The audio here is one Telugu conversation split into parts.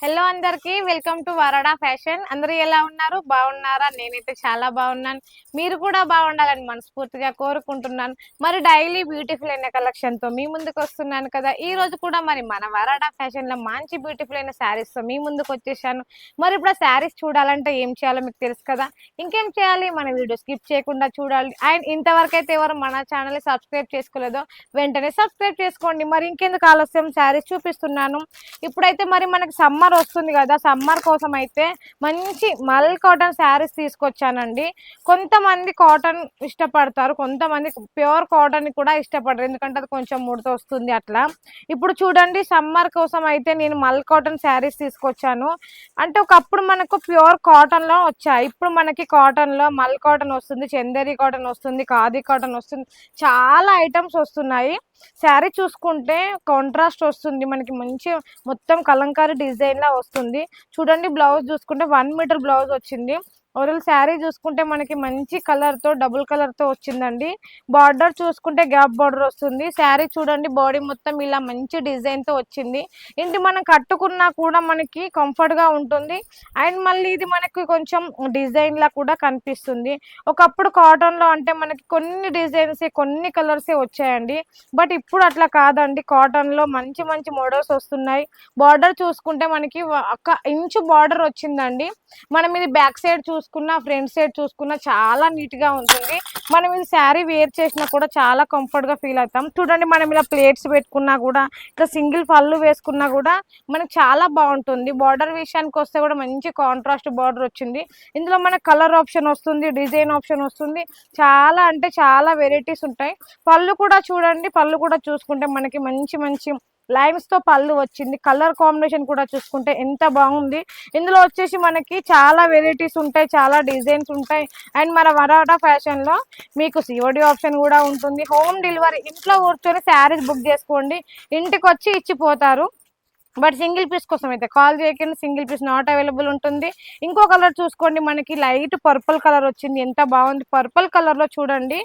హలో అందరికి వెల్కమ్ టు వరడా ఫ్యాషన్. అందరూ ఎలా ఉన్నారు? బాగున్నారా? నేనైతే చాలా బాగున్నాను. మీరు కూడా బాగుండాలని మనస్ఫూర్తిగా కోరుకుంటున్నాను. మరి డైలీ బ్యూటిఫుల్ అయిన కలెక్షన్ తో మీ ముందుకు వస్తున్నాను కదా. ఈ రోజు కూడా మరి మన వరడా ఫ్యాషన్ లో మంచి బ్యూటిఫుల్ అయిన శారీస్ తో మీ ముందుకు వచ్చేసాను. మరి ఇప్పుడు ఆ శారీస్ చూడాలంటే ఏం చేయాలో మీకు తెలుసు కదా. ఇంకేం చేయాలి, మన వీడియో స్కిప్ చేయకుండా చూడాలి. అండ్ ఇంతవరకు అయితే ఎవరు మన ఛానల్ సబ్స్క్రైబ్ చేసుకోలేదో వెంటనే సబ్స్క్రైబ్ చేసుకోండి. మరి ఇంకెందుకు ఆలస్యం, శారీస్ చూపిస్తున్నాను. ఇప్పుడైతే మరి మనకి సమ్మర్ వస్తుంది కదా, సమ్మర్ కోసం అయితే మంచి మల్ కాటన్ శారీస్ తీసుకొచ్చానండి. కొంతమంది కాటన్ ఇష్టపడతారు, కొంతమంది ప్యూర్ కాటన్ కూడా ఇష్టపడరు, ఎందుకంటే అది కొంచెం ముడత వస్తుంది అట్లా. ఇప్పుడు చూడండి, సమ్మర్ కోసం అయితే నేను మల్ కాటన్ శారీస్ తీసుకొచ్చాను. అంటే ఒకప్పుడు మనకు ప్యూర్ కాటన్ లో వచ్చాయి, ఇప్పుడు మనకి కాటన్ లో మల్ కాటన్ వస్తుంది, చందేరి కాటన్ వస్తుంది, ఖాదీ కాటన్ వస్తుంది, చాలా ఐటమ్స్ వస్తున్నాయి. శారీ చూసుకుంటే కాంట్రాస్ట్ వస్తుంది మనకి, మంచి మొత్తం కలంకారీ డిజైన్ లా వస్తుంది. చూడండి, బ్లౌజ్ చూసుకుంటే 1 మీటర్ బ్లౌజ్ వచ్చింది. ఓవరాల్ శారీ చూసుకుంటే మనకి మంచి కలర్ తో, డబుల్ కలర్ తో వచ్చిందండి. బార్డర్ చూసుకుంటే గ్యాప్ బార్డర్ వస్తుంది. శారీ చూడండి, బాడీ మొత్తం ఇలా మంచి డిజైన్ తో వచ్చింది. ఇంటి మనం కట్టుకున్నా కూడా మనకి కంఫర్ట్ గా ఉంటుంది. అండ్ మళ్ళీ ఇది మనకి కొంచెం డిజైన్ లా కూడా కనిపిస్తుంది. ఒకప్పుడు కాటన్ లో అంటే మనకి కొన్ని డిజైన్స్, కొన్ని కలర్స్ వచ్చాయండి. బట్ ఇప్పుడు అట్లా కాదండి, కాటన్ లో మంచి మంచి మోడల్స్ వస్తున్నాయి. బార్డర్ చూసుకుంటే మనకి ఒక ఇంచు బార్డర్ వచ్చిందండి. మనం ఇది బ్యాక్ సైడ్ చూసుకున్నా, ఫ్రంట్ సైడ్ చూసుకున్నా చాలా నీట్ గా ఉంటుంది. మనం ఇది శారీ వేర్ చేసినా కూడా చాలా కంఫర్ట్ గా ఫీల్ అవుతాం. చూడండి, మనం ఇలా ప్లేట్స్ పెట్టుకున్నా కూడా, ఇట్లా సింగిల్ పళ్ళు వేసుకున్నా కూడా మనకి చాలా బాగుంటుంది. బార్డర్ విషయానికి వస్తే కూడా మంచి కాంట్రాస్ట్ బార్డర్ వచ్చింది. ఇందులో మనకి కలర్ ఆప్షన్ వస్తుంది, డిజైన్ ఆప్షన్ వస్తుంది, చాలా అంటే చాలా వెరైటీస్ ఉంటాయి. పళ్ళు కూడా చూడండి, పళ్ళు కూడా చూసుకుంటే మనకి మంచి మంచి లైన్స్ తో పళ్ళు వచ్చింది. కలర్ కాంబినేషన్ కూడా చూసుకుంటే ఎంత బాగుంది. ఇందులో వచ్చేసి మనకి చాలా వెరైటీస్ ఉంటాయి, చాలా డిజైన్స్ ఉంటాయి. అండ్ మన వరాటా ఫ్యాషన్ లో మీకు సిఓడి ఆప్షన్ కూడా ఉంటుంది. హోమ్ డెలివరీ, ఇంట్లో కూర్చొని శారీస్ బుక్ చేసుకోండి, ఇంటికి వచ్చి ఇచ్చిపోతారు. బట్ సింగిల్ పీస్ కోసం అయితే కాల్ చేయకండి, సింగిల్ పీస్ నాట్ అవైలబుల్ ఉంటుంది. ఇంకో కలర్ చూసుకోండి, మనకి లైట్ పర్పుల్ కలర్ వచ్చింది, ఎంత బాగుంది. పర్పుల్ కలర్ లో చూడండి,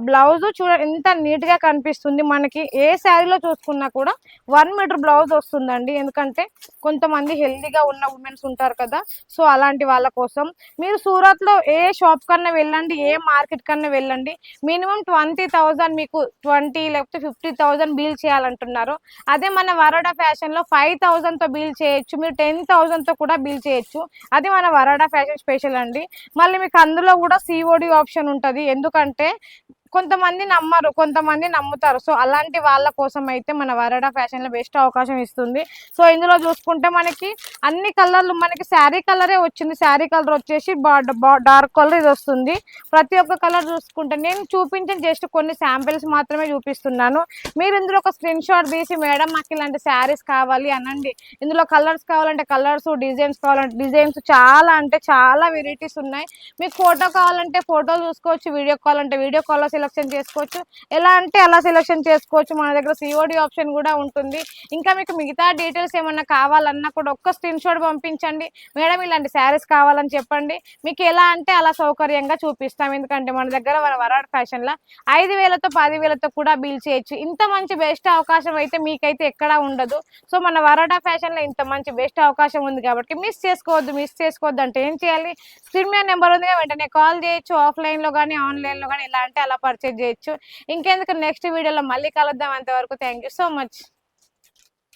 బ్లౌజ్ చూడండి ఎంత నీట్ గా కనిపిస్తుంది. మనకి ఏ శారీలో చూసుకున్నా కూడా 1 మీటర్ బ్లౌజ్ వస్తుందండి. ఎందుకంటే కొంతమంది హెల్దీగా ఉన్న ఉమెన్స్ ఉంటారు కదా, సో అలాంటి వాళ్ళ కోసం. మీరు సూరత్ లో ఏ షాప్ కన్నా వెళ్ళండి, ఏ మార్కెట్ కన్నా వెళ్ళండి, మినిమం 20,000, మీకు 20 లేకపోతే 50,000 బిల్ చేయాలంటున్నారు. అదే మన వరోడా ఫ్యాషన్ లో 5,000 తో బిల్ చేయొచ్చు, మీరు 10,000 తో కూడా బిల్ చేయొచ్చు. అది మన వరాడా ఫ్యాషన్ స్పెషల్ అండి. మళ్ళీ మీకు అందులో కూడా సిఓడి ఆప్షన్ ఉంటుంది. ఎందుకంటే కొంతమంది నమ్మరు, కొంతమంది నమ్ముతారు. సో అలాంటి వాళ్ళ కోసం అయితే మన వరాడా ఫ్యాషన్ లో బెస్ట్ అవకాశం ఇస్తుంది. సో ఇందులో చూసుకుంటే మనకి అన్ని కలర్లు, మనకి శారీ కలరే వచ్చింది. శారీ కలర్ వచ్చేసి డార్క్ కలర్ ఇది వస్తుంది. ప్రతి ఒక్క కలర్ చూసుకుంటే నేను చూపించిన జస్ట్ కొన్ని శాంపిల్స్ మాత్రమే చూపిస్తున్నాను. మీరు ఇందులో ఒక స్క్రీన్ షాట్ తీసి, మేడం మాకు ఇలాంటి శారీస్ కావాలి అనండి. ఇందులో కలర్స్ కావాలంటే కలర్స్, డిజైన్స్ కావాలంటే డిజైన్స్, చాలా అంటే చాలా వెరైటీస్ ఉన్నాయి. మీకు ఫోటో కావాలంటే ఫోటో చూసుకోవచ్చు, వీడియో కాల్ అంటే వీడియో కాల్లో సెలెక్షన్ చేసుకోవచ్చు, ఎలా అంటే అలా సెలెక్షన్ చేసుకోవచ్చు. మన దగ్గర సిఓడి ఆప్షన్ కూడా ఉంటుంది. ఇంకా మీకు మిగతా డీటెయిల్స్ ఏమన్నా కావాలన్నా కూడా ఒక్క స్క్రీన్ షాట్ పంపించండి, మేడం ఇలాంటి శారీస్ కావాలని చెప్పండి, మీకు ఎలా అంటే అలా సౌకర్యంగా చూపిస్తాం. ఎందుకంటే మన దగ్గర మన వరాడ్ ఫ్యాషన్ లా 5,000తో 10,000తో కూడా బిల్ చేయొచ్చు. ఇంత మంచి బెస్ట్ అవకాశం అయితే మీకైతే ఎక్కడా ఉండదు. సో మన వరాడా ఫ్యాషన్ లో ఇంత మంచి బెస్ట్ అవకాశం ఉంది కాబట్టి మిస్ చేసుకోవద్దు. మిస్ చేసుకోవద్దు అంటే ఏం చేయాలి, స్క్రీన్ మీద నెంబర్ ఉంది, వెంటనే కాల్ చేయొచ్చు. ఆఫ్లైన్ లో కానీ ఆన్లైన్ లో కానీ ఎలా అంటే అలా పర్చేజ్ చేయొచ్చు. ఇంకెందుకు, నెక్స్ట్ వీడియోలో మళ్ళీ కలుద్దాం. అంతవరకు థ్యాంక్ యూ సో మచ్.